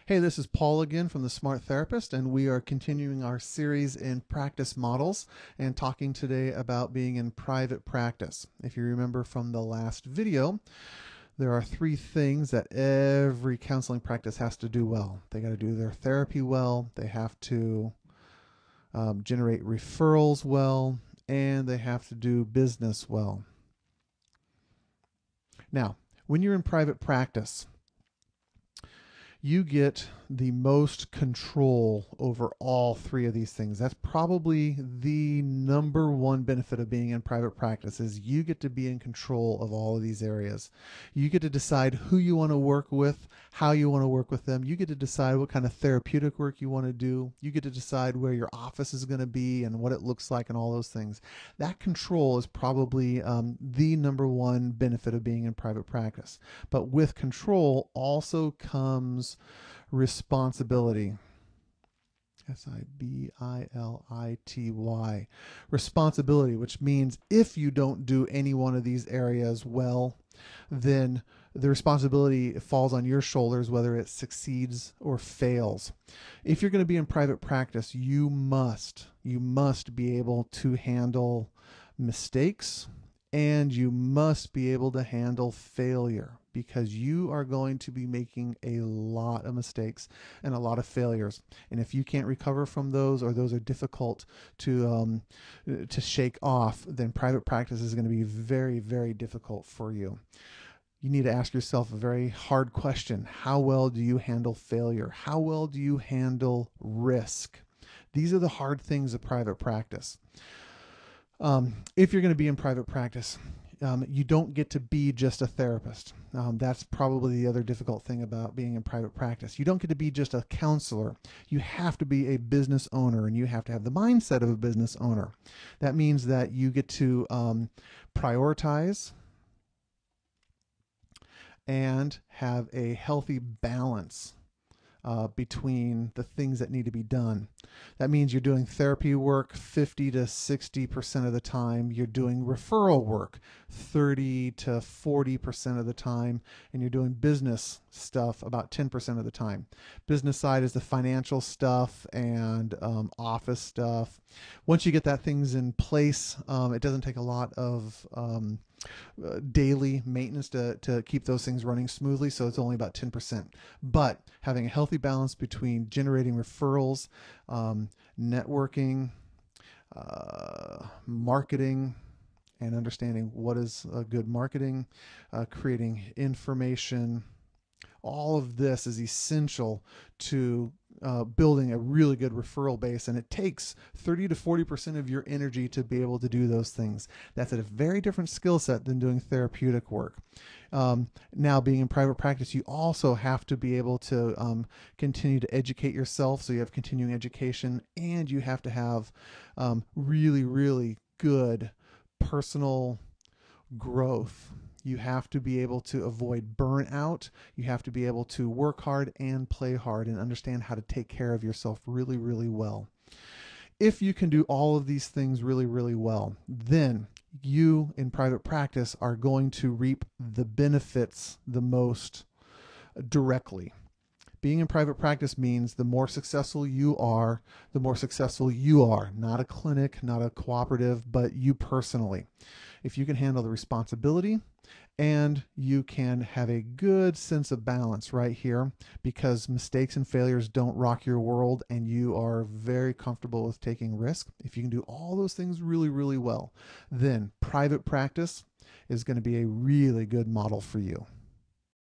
Hey, this is Paul again from the Smarttherapist, and we are continuing our series in practice models and talking today about being in private practice. If you remember from the last video, there are three things that every counseling practice has to do well. They got to do their therapy well, they have to generate referrals well, and they have to do business well. Now, when you're in private practice, you get the most control over all three of these things. That's probably the number one benefit of being in private practice is you get to be in control of all of these areas. You get to decide who you want to work with, how you want to work with them. You get to decide what kind of therapeutic work you want to do. You get to decide where your office is going to be and what it looks like and all those things. That control is probably the number one benefit of being in private practice. But with control also comes responsibility. Sibility. Responsibility, which means if you don't do any one of these areas well, then the responsibility falls on your shoulders, whether it succeeds or fails. If you're going to be in private practice, you must be able to handle mistakes, and you must be able to handle failure, because you are going to be making a lot of mistakes and a lot of failures. And if you can't recover from those, or those are difficult to shake off, then private practice is going to be very, very difficult for you. You need to ask yourself a very hard question. How well do you handle failure? How well do you handle risk? These are the hard things of private practice. If you're going to be in private practice, you don't get to be just a therapist. That's probably the other difficult thing about being in private practice. You don't get to be just a counselor. You have to be a business owner, and you have to have the mindset of a business owner. That means that you get to prioritize and have a healthy balance between the things that need to be done. That means you're doing therapy work 50 to 60% of the time. You're doing referral work 30 to 40% of the time. And you're doing business stuff about 10% of the time. Business side is the financial stuff and office stuff. Once you get that things in place, it doesn't take a lot of daily maintenance to keep those things running smoothly, so it's only about 10%. But having a healthy balance between generating referrals, networking, marketing, and understanding what is good marketing, creating information, all of this is essential to building a really good referral base, and it takes 30 to 40% of your energy to be able to do those things. That's a very different skill set than doing therapeutic work. Now, being in private practice, you also have to be able to continue to educate yourself, so you have continuing education, and you have to have really, really good personal growth. You have to be able to avoid burnout. You have to be able to work hard and play hard and understand how to take care of yourself really, really well. If you can do all of these things really, really well, then you in private practice are going to reap the benefits the most directly. Being in private practice means the more successful you are, the more successful you are. Not a clinic, not a cooperative, but you personally. If you can handle the responsibility, and you can have a good sense of balance right here, because mistakes and failures don't rock your world, and you are very comfortable with taking risk. If you can do all those things really, really well, then private practice is going to be a really good model for you.